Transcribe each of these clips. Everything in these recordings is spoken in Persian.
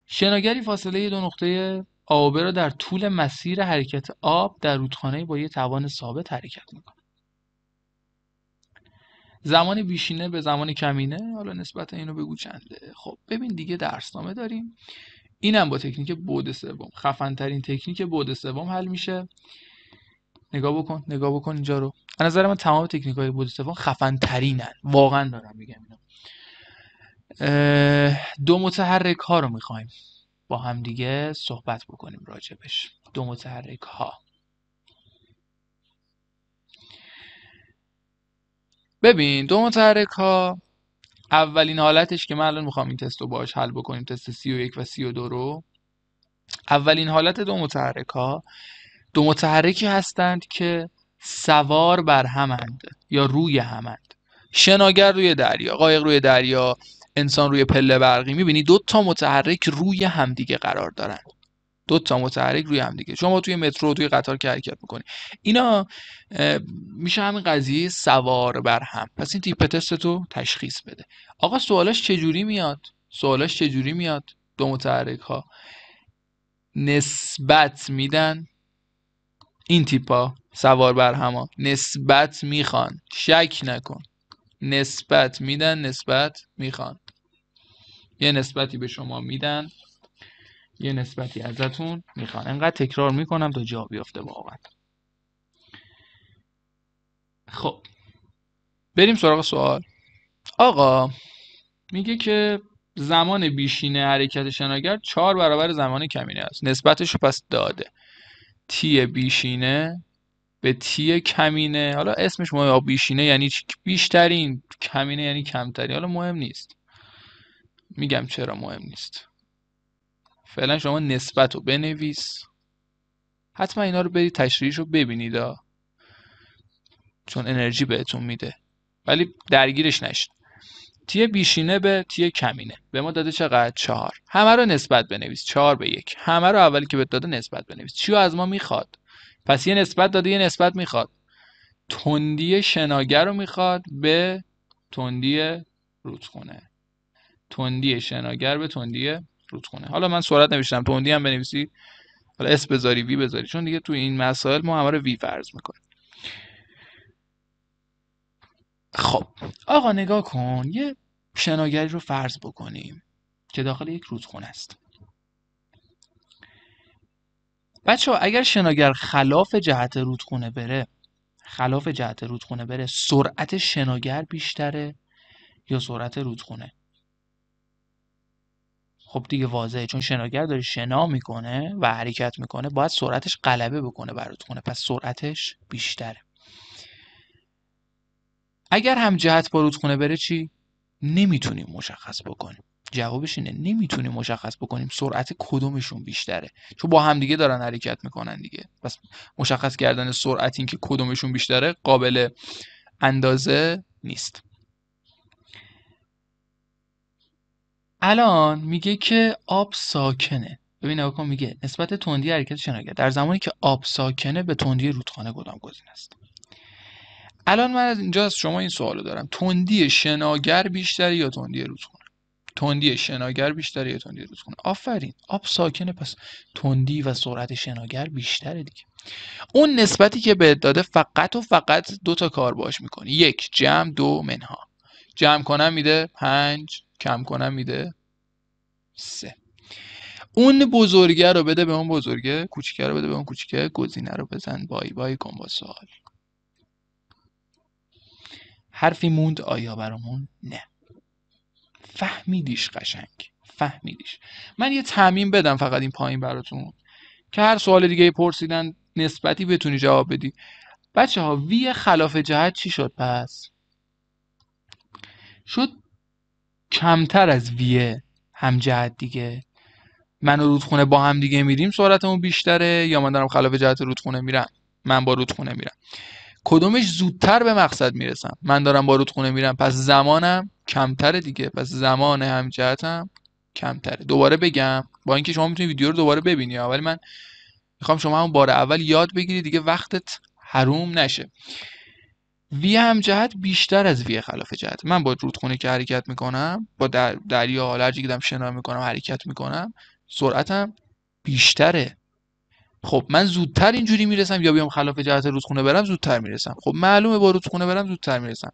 شناگری فاصله دو نقطه A و B را در طول مسیر حرکت آب در رودخانه با یک توان ثابت حرکت میکنه. زمان بیشینه به زمان کمینه، حالا نسبت اینو بگو چنده. خب ببین دیگه درسنامه داریم، اینم با تکنیک بعد سوم، خفن ترین تکنیک بعد سوم حل میشه. نگاه بکن اینجا رو. از نظر من تمام تکنیک های بعد سوم خفن ترینن، واقعا دارم میگم اینو. دو متحرک ها رو میخوایم با هم دیگه صحبت بکنیم راجبش. دو متحرک ها، ببین دو متحرک ها اولین حالتش که من الان میخوام این تست رو باهاش حل بکنیم، تست 31 و 32 رو. اولین حالت دو متحرک ها دو متحرکی هستند که سوار بر همند یا روی همند. شناگر روی دریا، قایق روی دریا، انسان روی پله برقی. میبینی دو تا متحرک روی همدیگه قرار دارن. دو تا متحرک روی همدیگه. شما توی مترو، توی قطار که حرکت میکنی، اینا میشه همین قضیه سوار بر هم. پس این تیپ تست تو تشخیص بده. آقا سوالاش چجوری میاد؟ دو متحرک ها نسبت میدن، این تیپا سوار بر هما نسبت میخوان، شک نکن، نسبت میدن، نسبت میخوان. یه نسبتی به شما میدن، یه نسبتی ازتون میخوان. انقدر تکرار میکنم تا جا بیافته واقعا. خب بریم سراغ سوال. آقا میگه که زمان بیشینه حرکت شناگر 4 برابر زمان کمینه است. نسبتشو پس داده، تی بیشینه به تی کمینه. حالا اسمش مهم، بیشینه یعنی بیشترین، کمینه یعنی کمترین. حالا مهم نیست، میگم چرا مهم نیست. فعلا شما نسبت رو بنویس، حتما اینا رو برید تشریحش رو ببینید چون انرژی بهتون میده، ولی درگیرش نشید. تی بیشینه به تی کمینه به ما داده چقدر؟ 4. همه رو نسبت بنویس، 4 به 1. همه رو اولی که بهت داده نسبت بنویس. چی رو از ما میخواد؟ پس یه نسبت داده، یه نسبت میخواد. تندی شناگر رو میخواد به تندی رودخونه. تندی شناگر به تندی رودخونه. حالا من سرعت نوشتم، تندی هم بنویسی، حالا اس بذاری وی بذاری، چون دیگه تو این مسائل ما همه رو وی فرض میکنیم. خب آقا نگاه کن، یه شناگری رو فرض بکنیم که داخل یک رودخونه است. بچه‌ها اگر شناگر خلاف جهت رودخونه بره، سرعت شناگر بیشتره یا سرعت رودخونه؟ خب دیگه واضحه، چون شناگر داره شنا میکنه و حرکت میکنه، باید سرعتش غلبه بکنه بر رودخونه، پس سرعتش بیشتره. اگر هم جهت با رودخونه بره چی؟ نمیتونیم مشخص بکنیم. جوابش اینه نمیتونیم مشخص بکنیم سرعت کدومشون بیشتره، چون با هم دیگه دارن حرکت میکنن دیگه. پس مشخص کردن سرعت، این که کدومشون بیشتره، قابل اندازه نیست. الان میگه که آب ساکنه. ببین نگاه کن، میگه نسبت تندی حرکت شناگر در زمانی که آب ساکنه به تندی رودخانه کدام گزینه است. الان من از اینجا از شما این سوالو دارم، تندی شناگر بیشتره یا تندی رودخانه؟ تندی شناگر بیشتره یا تندی رودخانه؟ آفرین، آب ساکنه، پس تندی و سرعت شناگر بیشتره دیگه. اون نسبتی که بهت داده فقط و فقط دو تا کار باش میکنی، یک جمع، دو منها. جمع کنم میده 5، کم کنم میده 3. اون بزرگه رو بده به اون بزرگه، کوچیکه رو بده به اون کوچیکه، گزینه رو بزن، بای بای کن با سوال. حرفی موند آیا برامون؟ نه. فهمیدیش قشنگ، فهمیدیش. من یه تعمیم بدم فقط این پایین براتون که هر سوال دیگه پرسیدن نسبتی بتونی جواب بدی. بچه ها وی خلاف جهت چی شد پس؟ شد کمتر از وی هم جهت دیگه. من و رودخونه با هم دیگه میریم سرعتمون بیشتره، یا من دارم خلاف جهت رودخونه میرم؟ من با رودخونه میرم. کدومش زودتر به مقصد میرسم؟ من دارم با رودخونه میرم، پس زمانم کمتره دیگه، پس زمان هم جهتم کمتره. دوباره بگم، با اینکه شما میتونی ویدیو رو دوباره ببینی، ولی من میخوام شما هم بار اول یاد بگیری دیگه، وقتت حروم نشه. وی هم جهت بیشتر از وی خلاف جهت. من با رودخونه که حرکت میکنم، با دریا، حالا هر جایی که دارم شنا میکنم حرکت میکنم، سرعتم بیشتره. خب من زودتر اینجوری میرسم یا بیام خلاف جهت رودخونه برم زودتر میرسم. خب معلومه با رودخونه برم زودتر میرسم.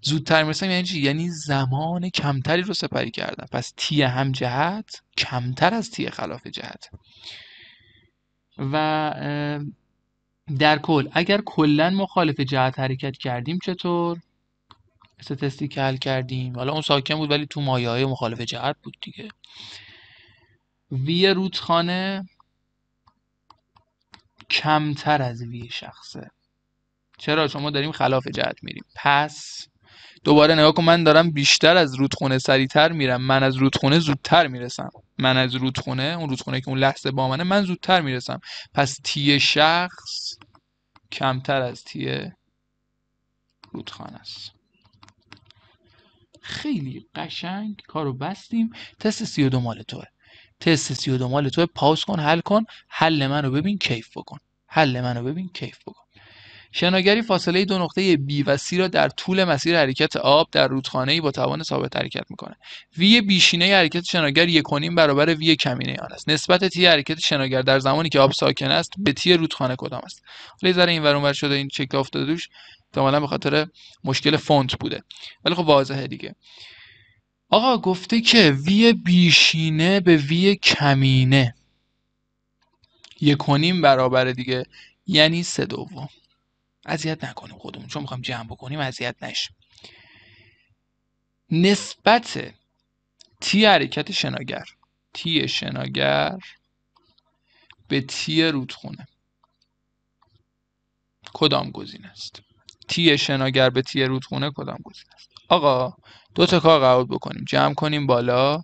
زودتر میرسم یعنی چی؟ یعنی زمان کمتری رو سپری کردم. پس تی هم جهت کمتر از تی خلاف جهت. و در کل اگر کلا مخالف جهت حرکت کردیم چطور؟ تستی که حل کردیم، حالا اون ساکن بود ولی تو مایه‌های مخالف جهت بود دیگه. وی رودخانه کمتر از وی شخصه. چرا؟ چون ما داریم خلاف جهت میریم. پس دوباره نگاه کن، من دارم بیشتر از رودخونه سریعتر میرم، من از رودخونه زودتر میرسم. من از رودخونه، اون رودخونه که اون لحظه با منه، من زودتر میرسم. پس تی شخص کمتر از تی رودخانه است. خیلی قشنگ کارو بستیم. تست 32 مال توه. تست 32 مال توه. پاوز کن، حل کن، حل منو ببین، کیف بکن. حل منو ببین، کیف بکن. شناگری فاصله دو نقطه B و C را در طول مسیر حرکت آب در رودخانه‌ای با توان ثابت حرکت می‌کند. V بیشینه حرکت شناگر 1.5 برابر V کمینه آن است. نسبت T حرکت شناگر در زمانی که آب ساکن است به T رودخانه کدام است؟ حالا یه ذره اینور اونور شده، این شکل افتاده روش، احتمالاً به خاطر مشکل فونت بوده. ولی خب واضحه دیگه. آقا گفته که V بیشینه به V کمینه 1.5 برابر دیگه، یعنی 3/2. اذیت نکنیم خودمون، چون میخوایم جمع بکنیم اذیت نشیم. نسبت تی حرکت شناگر، تی شناگر به تی رودخونه کدام گزینه است؟ تی شناگر به تی رودخونه کدام گزینه است؟ آقا دو تا کار قبول بکنیم، جمع کنیم بالا،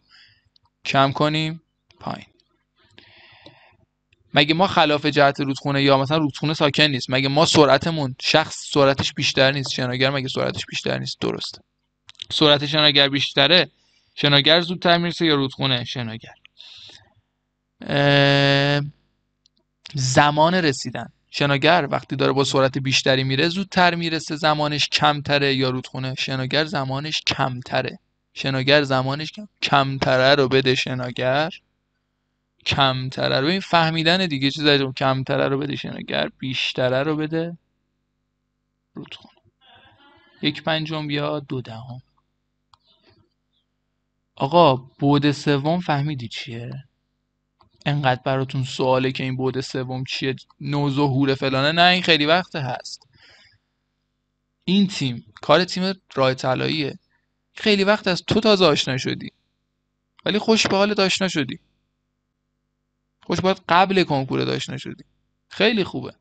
کم کنیم پایین. مگه ما خلاف جهت رودخونه یا مثلا رودخونه ساکن نیست؟ مگه ما سرعتمون، شخص سرعتش بیشتر نیست؟ شناگر مگه سرعتش بیشتر نیست؟ درسته. سرعت شناگر بیشتره، شناگر زودتر میرسه یا رودخونه؟ شناگر. زمان رسیدن، شناگر وقتی داره با سرعت بیشتری میره زودتر میرسه، زمانش کمتره یا رودخونه؟ شناگر زمانش کمتره. شناگر زمانش کمتره رو بده، شناگر کمتره رو. این فهمیدن دیگه، چیز عجب. کمتره رو بده شناگر، بیشتره رو بده رودخونه. 1/5 یا 2/10. آقا بعد سوم فهمیدی چیه؟ انقدر براتون سواله که این بعد سوم چیه، نوظهور فلانه؟ نه، این خیلی وقت هست. این تیم کار تیم راه طلاییه. خیلی وقت از تو تازه آشنا شدی، ولی خوش به حالت آشنا شدی. خوش باید قبل کنکور آشنا شدی. خیلی خوبه.